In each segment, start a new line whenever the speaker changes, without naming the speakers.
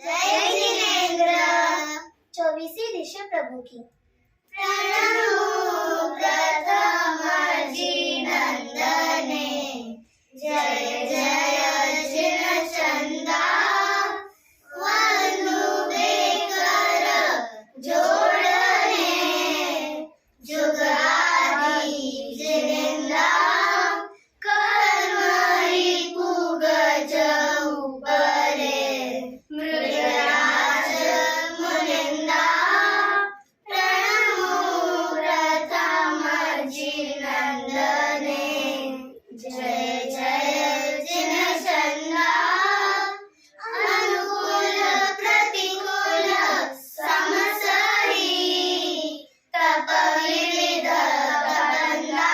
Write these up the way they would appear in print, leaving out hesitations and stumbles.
जय जिनेंद्र।
24वीं दिशा प्रभु की।
प्रणमो प्रथम जिनंदने, जय जय जिनचंदा। वंदुबे कर जोड़ने, जुगादि जिनेंद्रा। कर्महि पुगज उपरे, मृगराज मुनिंदा। प्रणमो प्रथम जिनंदने, जय जय जिनचंदा। अनुकूल प्रतिकूल समसहि, तप विविध प्रबंधा।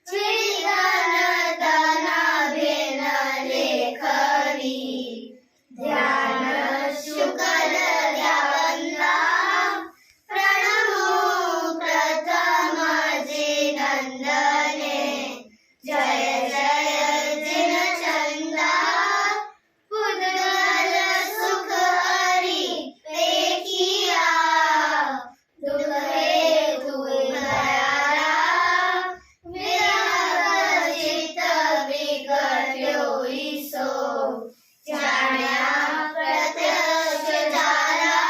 जीवन तन भिन्न लेखनी, ध्यान शुक्ल ध्यावंदा। प्रणमो प्रथम जिनंदने, जय जय जिनचंदा। पुद्गल सुख हरि पेखिया, दुख हेतु दयाला। विरह चित विगट्योई सो, जाण्या प्रत्यक्ष जाला।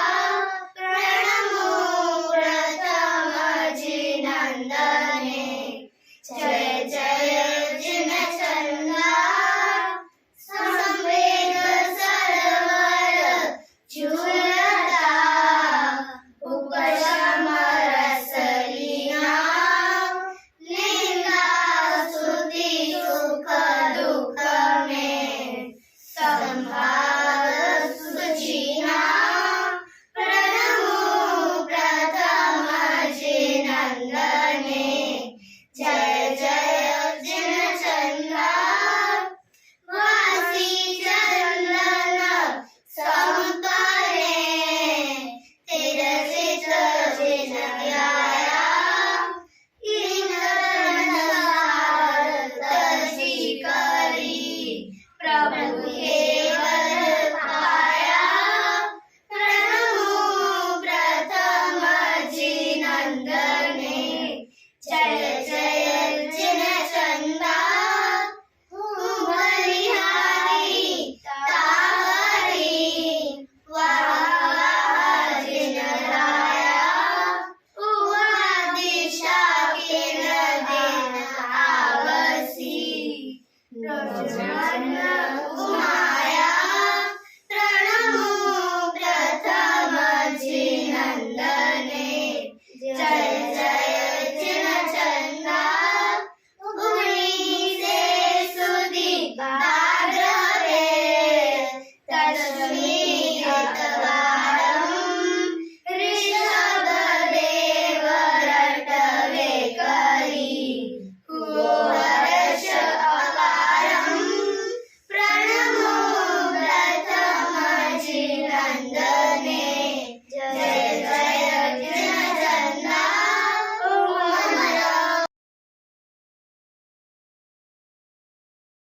प्रणमो प्रथम जिनंदने, जय जय जिनचंदा। संवेद सरवर झूलता, उपशम रस लीना। निंदा स्तुति सुख दुख में, संभाव सुचीना। प्रणमो प्रथम जिनंदने, जय जय जिनचंदा। वासी चंदन संपरे, तिरसित जिन ध्याया। इंद्रन तसी करी, प्रभु केवल पाया। प्रणमो प्रथम जिनंदने, जय जय जिनचंदा। बलिहारी ताहरी, वाह वाह जिनराया। हुआ दिशा के न दिन आवसी, रोजाना